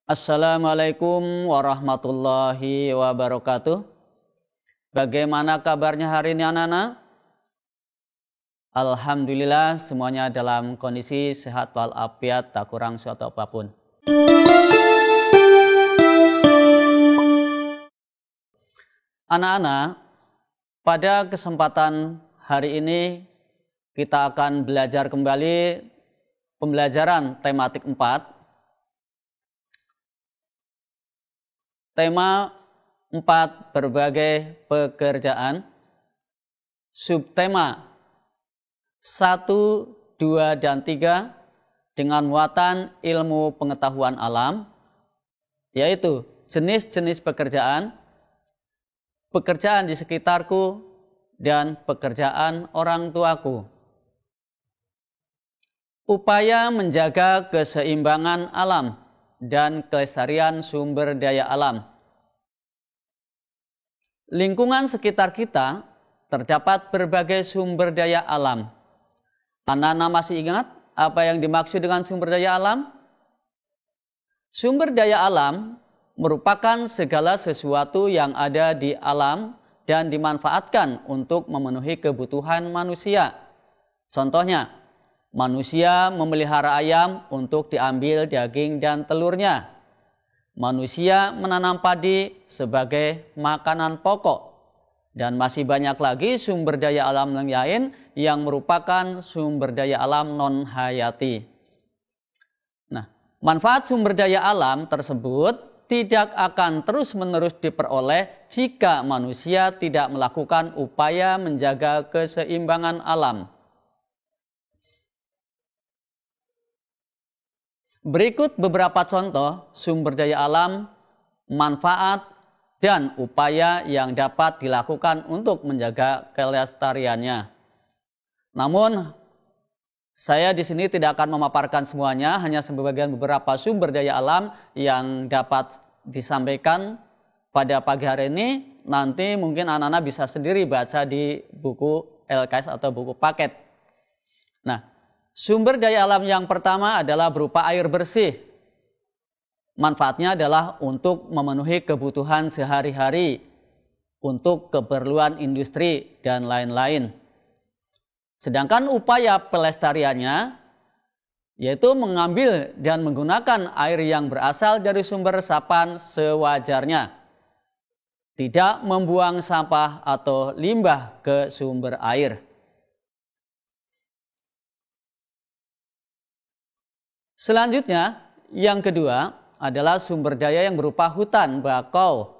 Assalamualaikum warahmatullahi wabarakatuh. Bagaimana kabarnya hari ini anak-anak? Alhamdulillah semuanya dalam kondisi sehat walafiat, tak kurang suatu apapun. Anak-anak, pada kesempatan hari ini kita akan belajar kembali pembelajaran tematik 4. Tema 4 berbagai pekerjaan. Subtema 1, 2, dan 3 dengan muatan ilmu pengetahuan alam, yaitu jenis-jenis pekerjaan, pekerjaan di sekitarku, dan pekerjaan orang tuaku. Upaya menjaga keseimbangan alam dan kelestarian sumber daya alam. Lingkungan sekitar kita terdapat berbagai sumber daya alam. Anak-anak masih ingat apa yang dimaksud dengan sumber daya alam? Sumber daya alam merupakan segala sesuatu yang ada di alam dan dimanfaatkan untuk memenuhi kebutuhan manusia. Contohnya, manusia memelihara ayam untuk diambil daging dan telurnya. Manusia menanam padi sebagai makanan pokok. Dan masih banyak lagi sumber daya alam yang lain yang merupakan sumber daya alam non-hayati. Nah, manfaat sumber daya alam tersebut tidak akan terus-menerus diperoleh jika manusia tidak melakukan upaya menjaga keseimbangan alam. Berikut beberapa contoh sumber daya alam, manfaat, dan upaya yang dapat dilakukan untuk menjaga kelestariannya. Namun, saya di sini tidak akan memaparkan semuanya, hanya sebagian beberapa sumber daya alam yang dapat disampaikan pada pagi hari ini. Nanti mungkin anak-anak bisa sendiri baca di buku LKS atau buku paket. Nah, sumber daya alam yang pertama adalah berupa air bersih. Manfaatnya adalah untuk memenuhi kebutuhan sehari-hari, untuk keperluan industri, dan lain-lain. Sedangkan upaya pelestariannya, yaitu mengambil dan menggunakan air yang berasal dari sumber resapan sewajarnya. Tidak membuang sampah atau limbah ke sumber air. Selanjutnya, yang kedua adalah sumber daya yang berupa hutan bakau.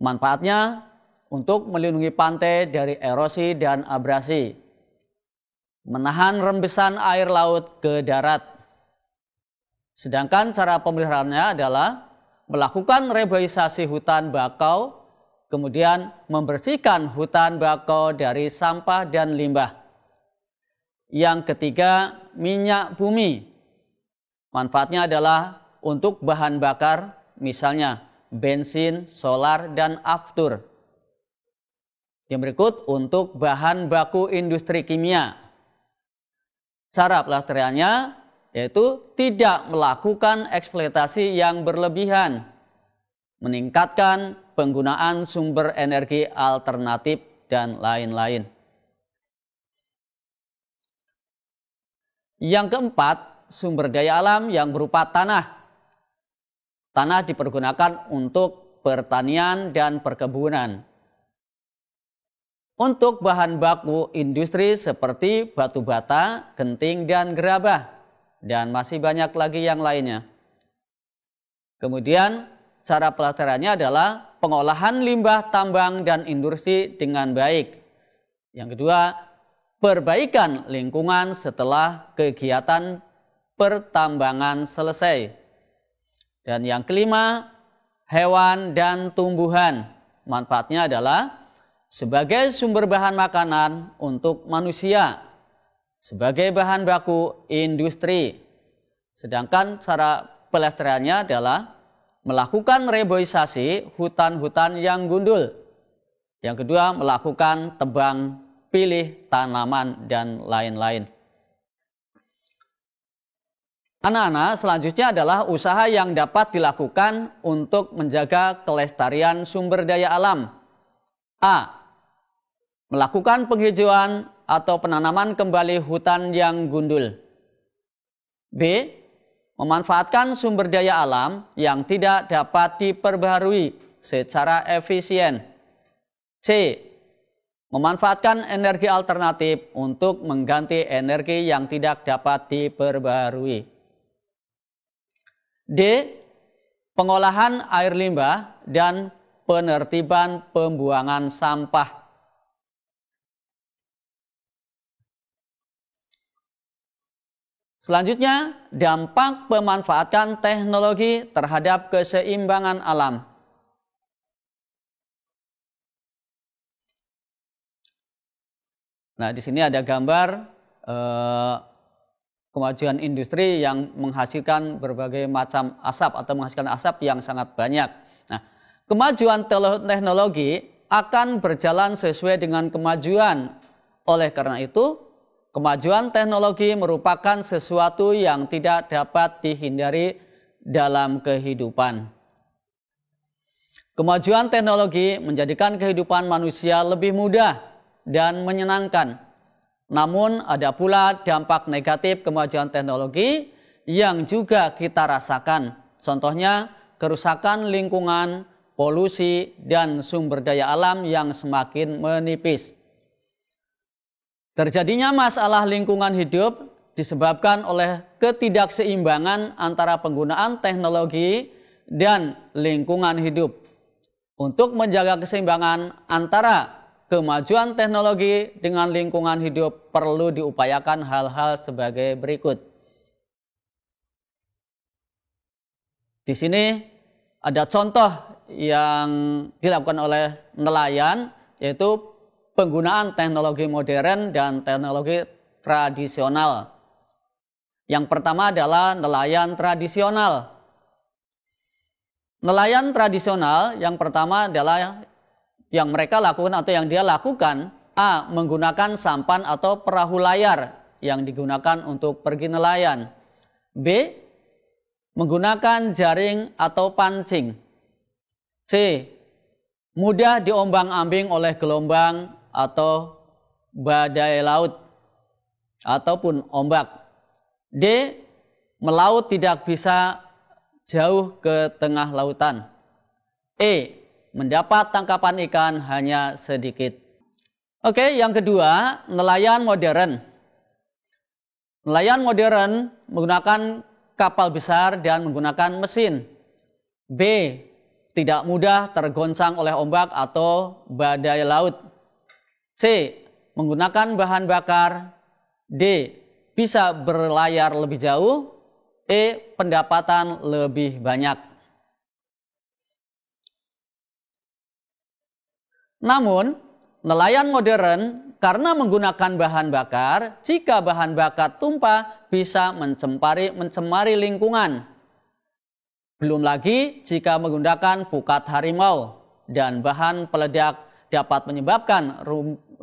Manfaatnya untuk melindungi pantai dari erosi dan abrasi, menahan rembesan air laut ke darat. Sedangkan cara pemeliharaannya adalah melakukan reboisasi hutan bakau, kemudian membersihkan hutan bakau dari sampah dan limbah. Yang ketiga, minyak bumi. Manfaatnya adalah untuk bahan bakar, misalnya bensin, solar, dan aftur. Yang berikut untuk bahan baku industri kimia. Cara pelestariannya yaitu tidak melakukan eksploitasi yang berlebihan, meningkatkan penggunaan sumber energi alternatif, dan lain-lain. Yang keempat, sumber daya alam yang berupa tanah. Tanah dipergunakan untuk pertanian dan perkebunan. Untuk bahan baku industri seperti batu bata, genting, dan gerabah. Dan masih banyak lagi yang lainnya. Kemudian cara pelestariannya adalah pengolahan limbah tambang dan industri dengan baik. Yang kedua, perbaikan lingkungan setelah kegiatan pertambangan selesai. Dan yang kelima, hewan dan tumbuhan. Manfaatnya adalah sebagai sumber bahan makanan untuk manusia, sebagai bahan baku industri. Sedangkan cara pelestariannya adalah melakukan reboisasi hutan-hutan yang gundul. Yang kedua, melakukan tebang pilih tanaman dan lain-lain. Anak-anak, selanjutnya adalah usaha yang dapat dilakukan untuk menjaga kelestarian sumber daya alam. A. Melakukan penghijauan atau penanaman kembali hutan yang gundul. B. Memanfaatkan sumber daya alam yang tidak dapat diperbaharui secara efisien. C. Memanfaatkan energi alternatif untuk mengganti energi yang tidak dapat diperbaharui. D. Pengolahan air limbah dan penertiban pembuangan sampah. Selanjutnya, dampak pemanfaatan teknologi terhadap keseimbangan alam. Nah, di sini ada gambar kemajuan industri yang menghasilkan berbagai macam asap atau menghasilkan asap yang sangat banyak. Nah, kemajuan teknologi akan berjalan sesuai dengan kemajuan. Oleh karena itu, kemajuan teknologi merupakan sesuatu yang tidak dapat dihindari dalam kehidupan. Kemajuan teknologi menjadikan kehidupan manusia lebih mudah dan menyenangkan. Namun ada pula dampak negatif kemajuan teknologi yang juga kita rasakan. Contohnya kerusakan lingkungan, polusi, dan sumber daya alam yang semakin menipis. Terjadinya masalah lingkungan hidup disebabkan oleh ketidakseimbangan antara penggunaan teknologi dan lingkungan hidup. Untuk menjaga keseimbangan antara kemajuan teknologi dengan lingkungan hidup perlu diupayakan hal-hal sebagai berikut. Di sini ada contoh yang dilakukan oleh nelayan, yaitu penggunaan teknologi modern dan teknologi tradisional. Yang pertama adalah nelayan tradisional. Nelayan tradisional yang pertama adalah yang mereka lakukan atau yang dia lakukan, A. Menggunakan sampan atau perahu layar yang digunakan untuk pergi nelayan. B. Menggunakan jaring atau pancing. C. Mudah diombang-ambing oleh gelombang atau badai laut ataupun ombak. D. Melaut tidak bisa jauh ke tengah lautan. E. Mendapat tangkapan ikan hanya sedikit. Oke, yang kedua, nelayan modern. Nelayan modern menggunakan kapal besar dan menggunakan mesin. B. Tidak mudah tergoncang oleh ombak atau badai laut. C. Menggunakan bahan bakar. D. Bisa berlayar lebih jauh. E. Pendapatan lebih banyak. Namun, nelayan modern karena menggunakan bahan bakar, jika bahan bakar tumpah bisa mencemari lingkungan. Belum lagi jika menggunakan pukat harimau dan bahan peledak dapat menyebabkan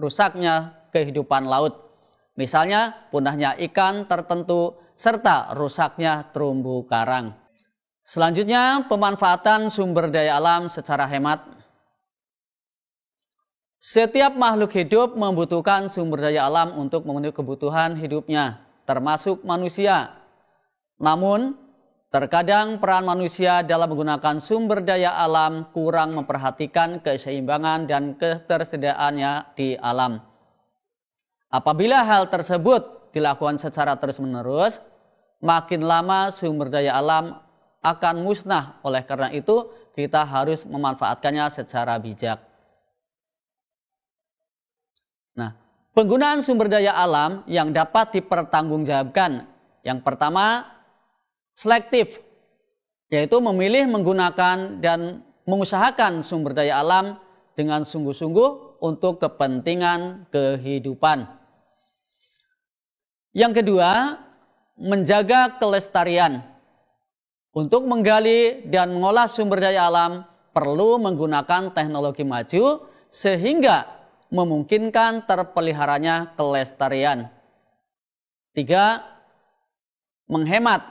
rusaknya kehidupan laut. Misalnya punahnya ikan tertentu serta rusaknya terumbu karang. Selanjutnya, pemanfaatan sumber daya alam secara hemat. Setiap makhluk hidup membutuhkan sumber daya alam untuk memenuhi kebutuhan hidupnya, termasuk manusia. Namun, terkadang peran manusia dalam menggunakan sumber daya alam kurang memperhatikan keseimbangan dan ketersediaannya di alam. Apabila hal tersebut dilakukan secara terus-menerus, makin lama sumber daya alam akan musnah. Oleh karena itu, kita harus memanfaatkannya secara bijak. Nah, penggunaan sumber daya alam yang dapat dipertanggungjawabkan. Yang pertama, selektif, yaitu memilih menggunakan dan mengusahakan sumber daya alam dengan sungguh-sungguh untuk kepentingan kehidupan. Yang kedua, menjaga kelestarian. Untuk menggali dan mengolah sumber daya alam perlu menggunakan teknologi maju sehingga memungkinkan terpeliharanya kelestarian. 3. Menghemat,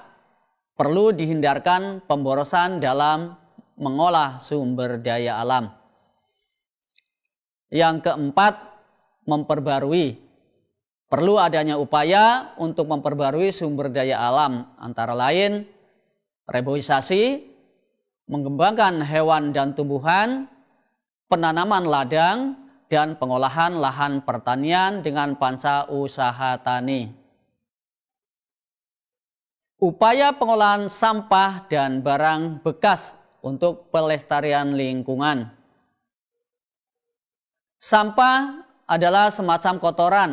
perlu dihindarkan pemborosan dalam mengolah sumber daya alam. Yang keempat, memperbarui. Perlu adanya upaya untuk memperbarui sumber daya alam, antara lain reboisasi, mengembangkan hewan dan tumbuhan, penanaman ladang, dan pengolahan lahan pertanian dengan panca usaha tani. Upaya pengolahan sampah dan barang bekas untuk pelestarian lingkungan. Sampah adalah semacam kotoran,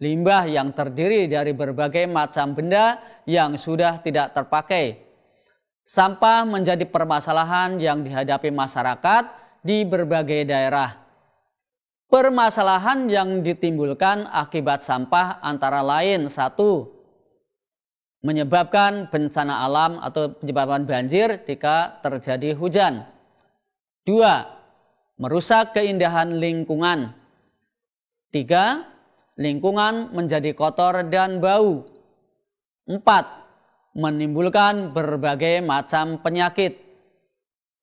limbah yang terdiri dari berbagai macam benda yang sudah tidak terpakai. Sampah menjadi permasalahan yang dihadapi masyarakat di berbagai daerah. Permasalahan yang ditimbulkan akibat sampah antara lain: 1. Menyebabkan bencana alam atau menyebabkan banjir jika terjadi hujan. 2. Merusak keindahan lingkungan. 3. Lingkungan menjadi kotor dan bau. 4. Menimbulkan berbagai macam penyakit.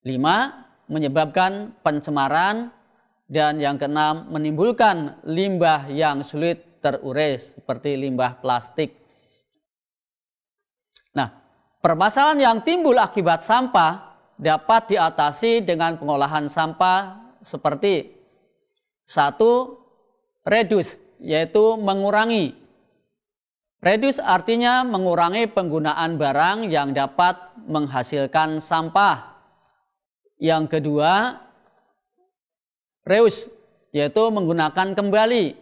5. Menyebabkan pencemaran. Dan yang keenam, menimbulkan limbah yang sulit terurai seperti limbah plastik. Nah, permasalahan yang timbul akibat sampah dapat diatasi dengan pengolahan sampah seperti: 1. Reduce, yaitu mengurangi. Reduce artinya mengurangi penggunaan barang yang dapat menghasilkan sampah. Yang kedua, reuse, yaitu menggunakan kembali.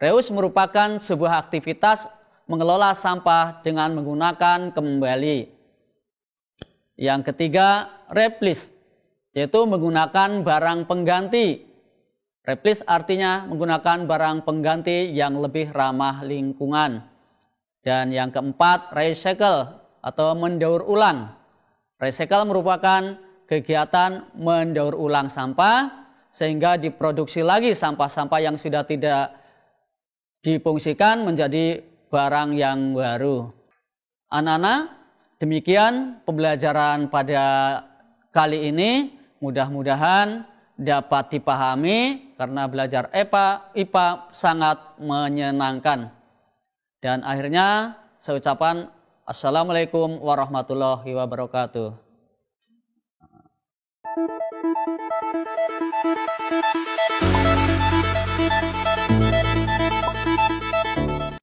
Reuse merupakan sebuah aktivitas mengelola sampah dengan menggunakan kembali. Yang ketiga, replace, yaitu menggunakan barang pengganti. Replace artinya menggunakan barang pengganti yang lebih ramah lingkungan. Dan yang keempat, recycle atau mendaur ulang. Recycle merupakan kegiatan mendaur ulang sampah sehingga diproduksi lagi sampah-sampah yang sudah tidak difungsikan menjadi barang yang baru. Anak-anak, demikian pembelajaran pada kali ini. Mudah-mudahan dapat dipahami karena belajar IPA sangat menyenangkan. Dan akhirnya saya ucapkan Assalamualaikum warahmatullahi wabarakatuh.